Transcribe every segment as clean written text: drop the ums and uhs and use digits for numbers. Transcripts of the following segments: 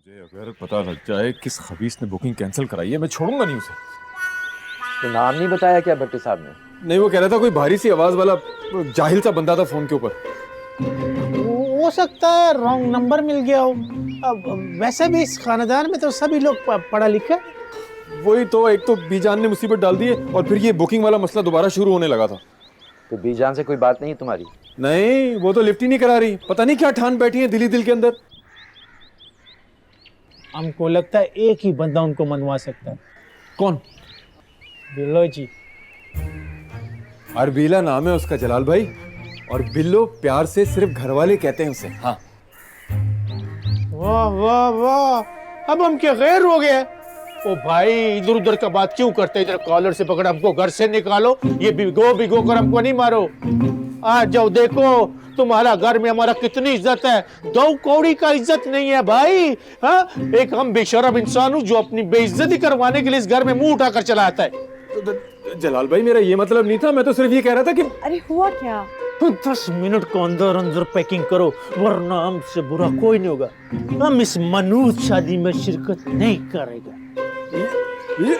मुझे अगर पता लग जाए किस खबीस ने बुकिंग कैंसिल कराई है, मैं छोड़ूंगा नहीं उसे। तो नाम नहीं बताया क्या भट्टी साहब ने? नहीं, वो कह रहा था कोई भारी सी आवाज वाला जाहिल सा बंदा था फोन के ऊपर। हो सकता है रॉन्ग नंबर मिल गया हो। अब वैसे भी इस खानदान में तो सभी लोग पढ़ा लिखा है। वही तो, एक तो बीजान ने मुसीबत डाल दी है और फिर ये बुकिंग वाला मसला दोबारा शुरू होने लगा था। तो बीजान से कोई बात नहीं तुम्हारी? नहीं, वो तो लिफ्ट ही नहीं करा रही। पता नहीं क्या ठान बैठी है दिली दिल के अंदर। हमको लगता है एक ही बंदा उनको मनवा सकता है। कौन? बिल्लो जी। अरबीला नाम है उसका जलाल भाई, और बिल्लो प्यार से सिर्फ घर वाले कहते हैं उसे। हाँ। वाह वाह वाह, अब हम क्या गैर हो गए? ओ भाई, इधर उधर का बात क्यों करते? इधर कॉलर से पकड़ हमको घर से निकालो। ये भिगो भिगो कर हमको नहीं मारो। आ जाओ, देखो तुम्हारा घर में हमारा कितनी इज्जत है। दो कौड़ी का इज्जत नहीं है भाई। हाँ, एक हम बेशरम इंसान हूँ जो अपनी बेइज्जती करवाने के लिए इस घर में मुंह उठाकर चला आता है। जलाल भाई, मेरा ये मतलब नहीं था। मैं तो सिर्फ ये कह रहा था कि अरे हुआ क्या? 10 मिनट को अंदर अंदर पैकिंग करो, वरना हमसे बुरा कोई नहीं होगा। हम इस मनूज शादी में शिरकत नहीं करेगा। ये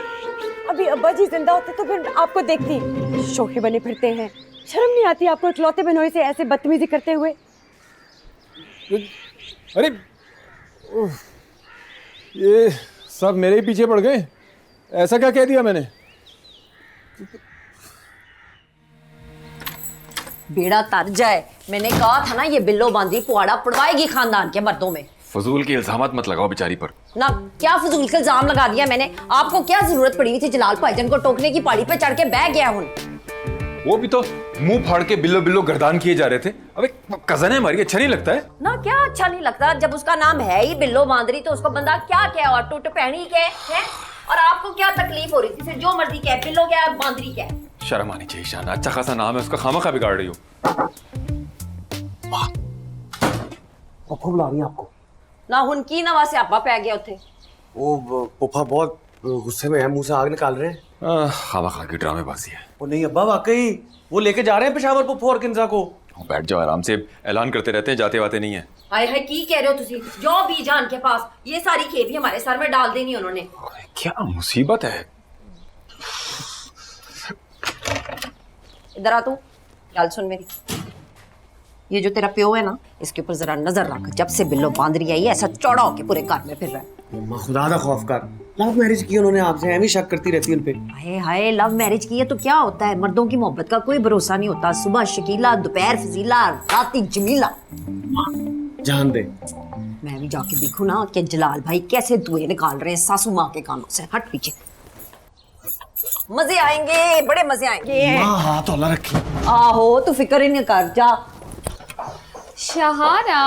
अभी अब्बा जी जिंदा होते तो फिर आपको देखती। शौकी बने फिरते हैं, शर्म नहीं आती आपको इकलौते बहनोई से ऐसे बदतमीजी करते हुए? अरे ये सब मेरे ही पीछे पड़ गए। ऐसा क्या कह दिया मैंने? बेड़ा तर जाए। मैंने कहा था ना, ये बिल्लो बांधी पुआड़ा पड़वाएगी खानदान के मर्दों में। फजूल के इल्जामात मत लगाओ बेचारी पर। ना क्या फजूल का इल्जाम लगा दिया मैंने? आपको क्या जरूरत पड़ी हुई थी जलाल भाईजान को टोकने की? पहाड़ी पे चढ़ के बह गया हूं। वो भी तो मुंह फाड़ के बिल्लो बिल्लो गर्दान किए जा रहे थे। अबे कजन है हमारी, अच्छा नहीं लगता है ना? क्या अच्छा नहीं लगता? जब उसका नाम है ही बिल्लो बांदरी तो उसको बंदा क्या क्या और टूट पहनी के है? और आपको क्या तकलीफ हो रही थी? फिर जो मर्जी क्या, बिल्लो क्या बांदरी क्या? शर्म आनी चाहिए शाना, अच्छा खासा नाम है उसका, खामखा बिगाड़ रही हो। पप्पा बुला रही है आपको। ना उनकी नवा से आपा पै गया उथे। वो पप्पा बहुत गुस्से में है, मुंह से आग निकाल रहे हैं। खामखा की ड्रामेबाजी है। वो नहीं अब्बा, वाकई वो लेके जा रहे हैं पेशावर पप्पू और किंजा को। बैठ जाओ आराम से, ऐलान करते रहते हैं, जाते वाते नहीं है। हाय हाय, की कह रहे हो तुसी? जो बीजान के पास ये सारी खेप भी हमारे सर में डाल देनी उन्होंने। क्या मुसीबत है। इधर आ तू, गल सुन मेरी। ये जो तेरा प्यो है ना, इसके ऊपर जरा नजर रख। जब से बिल्लो बांदरी आई है, ऐसा चौड़ा होके पूरे घर में फिर रहा है। मम्मा खुदा दा खौफ कर, लव मैरिज की उन्होंने आपसे, एम ही शक करती रहती है उनपे। हाय हाय, लव मैरिज की है तो क्या होता है? मर्दों की मोहब्बत का कोई भरोसा नहीं होता। सुबह शकीला, दोपहर फजीला, राती जमीला। जान दे। मैं भी जाके देखूं ना कि जलाल भाई कैसे धुएं निकाल रहे हैं सासू माँ के कानों से। हट पीछे, मजे आएंगे, बड़े मजे आएंगे। माँ हाथ हौला रखी। आहो, तू फिक्र ही नहीं कर, जा। शहाना,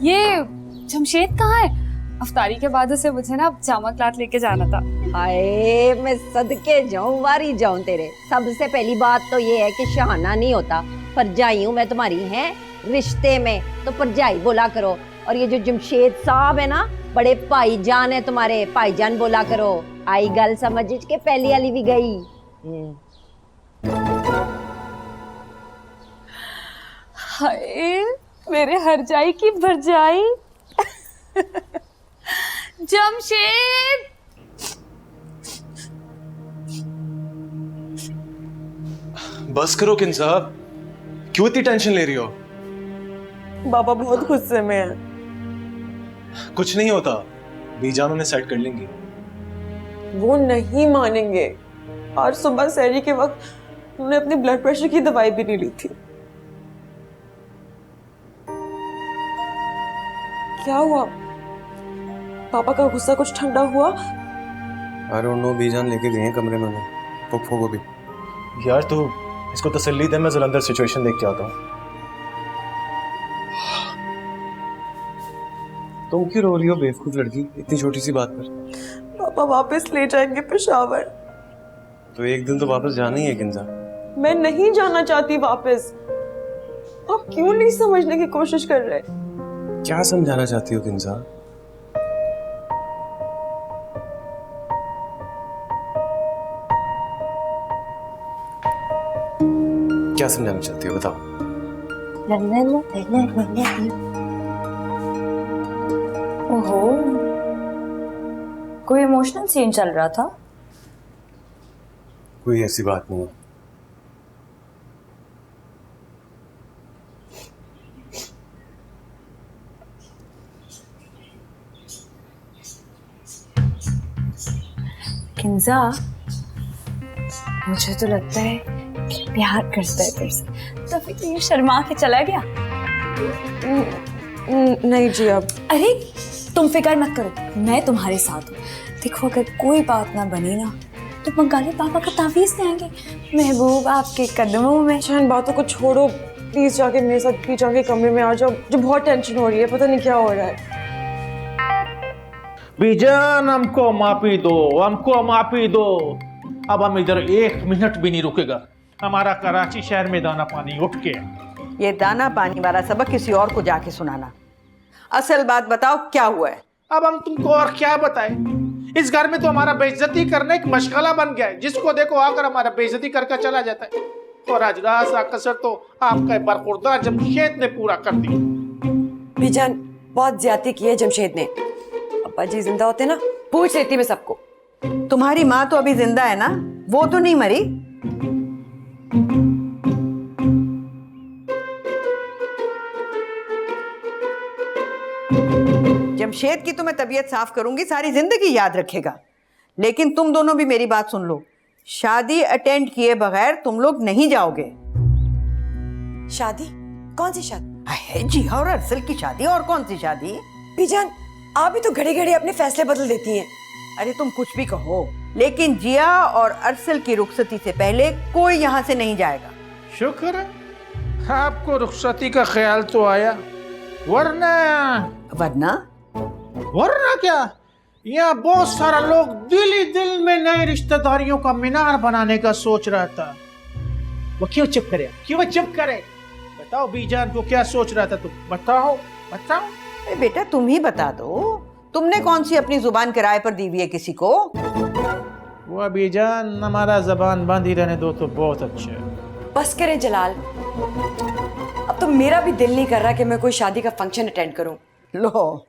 ये जमशेद कहाँ है? अफ्तारी के बाद उसे मुझे ना जामा क्लाथ लेके जाना था। हाय, मैं सदके जाऊं, वारी जाऊं तेरे। सबसे पहली बात तो ये है कि शहाना नहीं होता, परजाई हूं मैं तुम्हारी। है रिश्ते में तो परजाई बोला करो। और ये जो जमशेद साहब है ना, बड़े भाईजान है तुम्हारे, भाईजान बोला करो। आई गल समझ के पहली वाली भी गई। हाय, मेरे हरजाई की भरजाई। जमशेद, बस करो किन साहब, क्यों इतनी टेंशन ले रही हो? बाबा बहुत गुस्से में है। कुछ नहीं होता, बीजान उन्हें सेट कर लेंगी। वो नहीं मानेंगे। आज सुबह सहरी के वक्त उन्होंने अपनी ब्लड प्रेशर की दवाई भी नहीं ली थी। क्या हुआ? पापा का गुस्सा कुछ ठंडा हुआ? आई डोंट नो, बीजान लेके गए हैं कमरे में उन्हें, पप्पू को भी। यार तू इसको तसल्ली दे, मैं जरा अंदर सिचुएशन देख के आता हूँ। तुम क्यों रो रही हो बेवकूफ लड़की, इतनी छोटी सी बात पर? पापा वापस ले जाएंगे पेशावर। तो एक दिन तो वापस जाना ही है किंजा। मैं नहीं जाना चाहती वापस। आप क्यों नहीं समझने की कोशिश कर रहे? क्या समझाना चाहती हो किंजा? क्या समझाना चाहती हो बताओ। ओहो, कोई इमोशनल सीन चल रहा था? कोई ऐसी बात नहीं। किंजा, मुझे तो लगता है कि प्यार करता है तेरे से, तभी तो ये शर्मा के चला गया। नहीं जी, अब अरे तुम फिक्र मत करो, मैं तुम्हारे साथ हूँ। देखो अगर कोई बात ना बनी ना तो बंगाली पापा का तावीज़ देंगे। महबूब आपके कदमों में। इन बातों को छोड़ो, प्लीज जाके मेरे साथ पीछे के कमरे में आ जाओ। मुझे बहुत टेंशन हो रही है, पता नहीं क्या हो रहा है। बीजान हमको माफी दो, हमको माफी दो। अब हम इधर 1 मिनट भी नहीं रुकेगा। हमारा कराची शहर में दाना पानी उठ के। ये दाना पानी वाला सबक किसी और को जाके सुनाना। असल बात बताओ, क्या हुआ है? अब हम तुमको और क्या बताएं? इस घर में तो हमारा बेइज्जती करने एक मशगला बन गया है। जिसको देखो आकर हमारा बेइज्जती करके चला जाता है। और आज रास कसर तो आपका बरखुरदार जमशेद ने पूरा कर दी। बीजान, बहुत ज्यादती की है जमशेद ने। अब्बा जी जिंदा होते ना, पूछ लेती मैं सबको। तुम्हारी माँ तो अभी जिंदा है ना, वो तो नहीं मरी? जमशेद की तो मैं तबीयत साफ करूंगी, सारी जिंदगी याद रखेगा। लेकिन तुम दोनों भी मेरी बात सुन लो, शादी अटेंड किए बगैर तुम लोग नहीं जाओगे। शादी? कौन सी शादी? है जी, और अरसल की शादी। और कौन सी शादी? बीजान, आप भी तो घड़ी घड़ी अपने फैसले बदल देती हैं। अरे तुम कुछ भी कहो, लेकिन जिया और अरसल की रुखसती से पहले कोई यहाँ से नहीं जाएगा। शुक्र है आपको रुखसती का ख्याल तो आया, वरना क्या, यहाँ बहुत सारा लोग दिल ही दिल में नए रिश्तेदारियों का मीनार बनाने का सोच रहा था। वो क्यों चुप करे? क्यों चुप करे? बताओ बीजान को क्या सोच रहा था तुम? बताओ। अरे बेटा तुम ही बता दो, तुमने कौन सी अपनी जुबान किराए पर दी हुई है किसी को? वो बीजान, हमारा जबान बंद ही रहने दो तो बहुत अच्छा है। बस करें जलाल, अब तो मेरा भी दिल नहीं कर रहा कि मैं कोई शादी का फंक्शन अटेंड करूं। लो,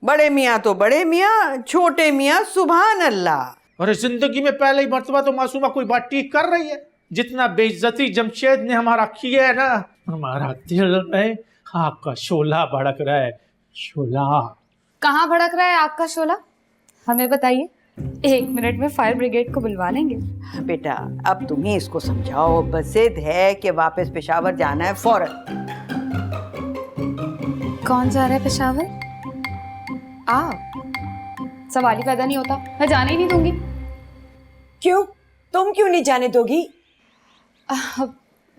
बड़े मियाँ तो बड़े मियाँ, छोटे मियाँ सुभान अल्लाह। और जिंदगी में पहले ही मर्तबा तो मासूमा कोई बात ठीक कर रही है। जितना बेइज्जती जमशेद ने हमारा किया है ना, हमारा दिल में आग का शोला भड़क रहा है। शोला कहाँ भड़क रहा है आग का शोला? हमें बताइए, 1 मिनट में फायर ब्रिगेड को बुलवा लेंगे। बेटा अब तुम ही इसको समझाओ, बसेद है कि वापस पेशावर जाना है फौरन। कौन जा रहा है पेशावर? आप? सवाल ही पैदा नहीं होता, मैं जाने ही नहीं दूंगी। क्यों? तुम क्यों नहीं जाने दोगी?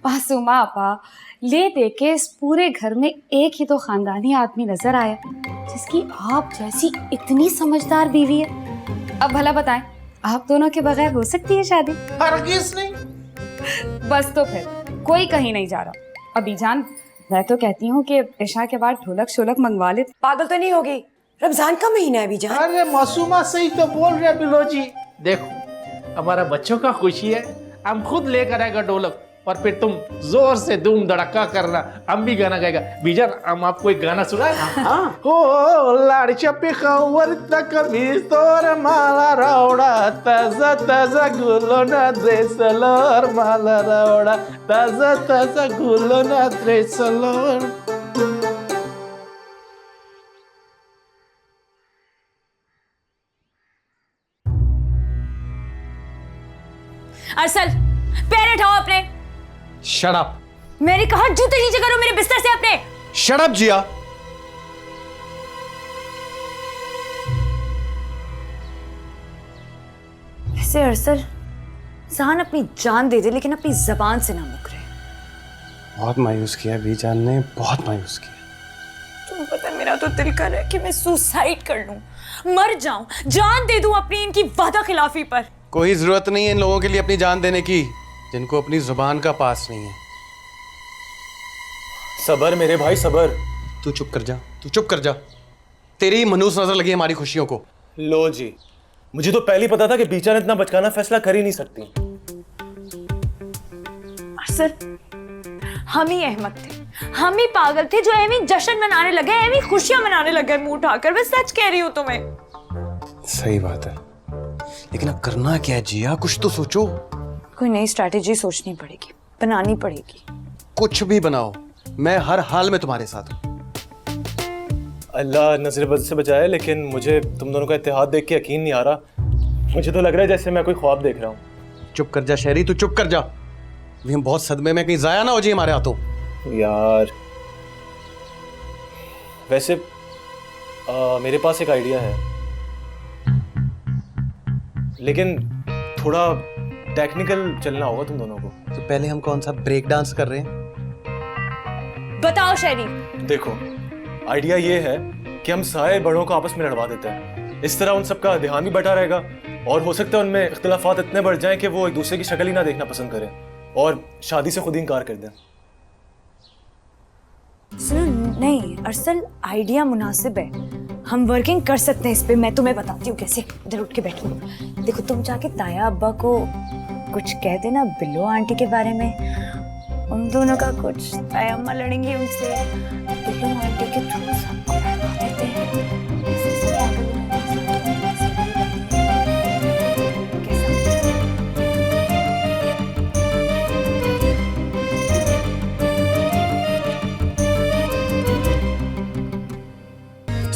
मासूमा आपा, ले देके इस पूरे घर में एक ही तो खानदानी आदमी नजर आया जिसकी आप जैसी इतनी समझदार बीवी है। अब भला बताएं, आप दोनों के बगैर हो सकती है शादी? हरगिज़ नहीं। बस तो फिर कोई कहीं नहीं जा रहा। अभी जान, मैं तो कहती हूँ कि ईशा के बाद ढोलक शोलक मंगवा ले। पागल तो नहीं होगी? रमजान का महीना है बीजान। अरे मासूमा सही तो बोल रहे बिलो जी। देखो हमारा बच्चों का खुशी है, हम खुद लेकर आएगा ढोलक और फिर तुम जोर से धूम धड़का करना, हम भी गाना गाएगा। बीजान, हम आपको एक गाना सुनाए? हाँ। ओ लाडच्या पिकावरचा कमीज तोर माला रावडा, ताजा ताजा गुलोना ड्रेसलोर माला रावडा, ताजा ताजा गुलोना ड्रेसलोर। अरसल, पैर उठाओ अपने। Shut up. मैंने कहा जूते नीचे करो मेरे बिस्तर से अपने। शट अप जिया। ऐसे अरसल, जान अपनी जान दे दे लेकिन अपनी जबान से ना मुकरे। बहुत मायूस किया बीजान ने, बहुत मायूस किया। तुम्हें पता है मेरा तो दिल कर रहा है कि मैं सुसाइड कर लूं, मर जाऊं, जान दे दूं अपनी इनकी वादा खिलाफी पर। कोई जरूरत नहीं है इन लोगों के लिए अपनी जान देने की, जिनको अपनी जुबान का पास नहीं है। सबर मेरे भाई सबर। तू चुप कर जा, तू चुप कर जा। तेरी ही मनूस नजर लगी हमारी खुशियों को। लो जी, मुझे तो पहले ही पता था कि बीचा ने इतना बचकाना फैसला कर ही नहीं सकती। अरसल, हम ही अहमक थे, हम ही पागल थे जो एवी जश्न मनाने लगे, एवी खुशियां मनाने लगे मुंह उठाकर। मैं सच कह रही हूँ तुम्हें। सही बात है, लेकिन अब करना क्या है जिया, कुछ तो सोचो। कोई नई स्ट्रैटेजी सोचनी पड़ेगी, बनानी पड़ेगी। कुछ भी बनाओ, मैं हर हाल में तुम्हारे साथ हूँ। अल्लाह नजर बद से बचाए, लेकिन मुझे तुम दोनों का इत्तेहाद देख के यकीन नहीं आ रहा। मुझे तो लग रहा है जैसे मैं कोई ख्वाब देख रहा हूँ। चुप कर जा शहरी, तू चुप कर जा। अभी हम बहुत सदमे में, कहीं जाया ना हो जाए हमारे हाथों। यार वैसे मेरे पास एक आइडिया है, लेकिन थोड़ा टेक्निकल चलना होगा तुम दोनों को। तो पहले हम कौन सा ब्रेक डांस कर रहे हैं? बताओ शहरी। देखो, आइडिया ये है कि हम सारे बड़ों को आपस में लड़वा देते हैं। इस तरह उन सबका ध्यान भी बटा रहेगा और हो सकता है उनमें इख्तिलाफात इतने बढ़ जाएं कि वो एक दूसरे की शक्ल ही ना देखना पसंद करें और शादी से खुद ही इनकार कर दें। सुनो, नहीं, अरसल आइडिया मुनासिब है, हम वर्किंग कर सकते हैं इस पे। मैं तुम्हें बताती हूँ कैसे। इधर उठ के बैठो। देखो, तुम जाके ताया अब्बा को कुछ कह देना बिल्लो आंटी के बारे में। उन दोनों का कुछ, ताया अम्मा लड़ेंगी उनसे, बिल्लो आंटी के थ्रू सबको बहका देते हैं।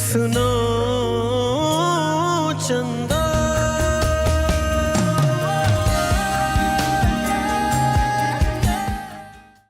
सुनो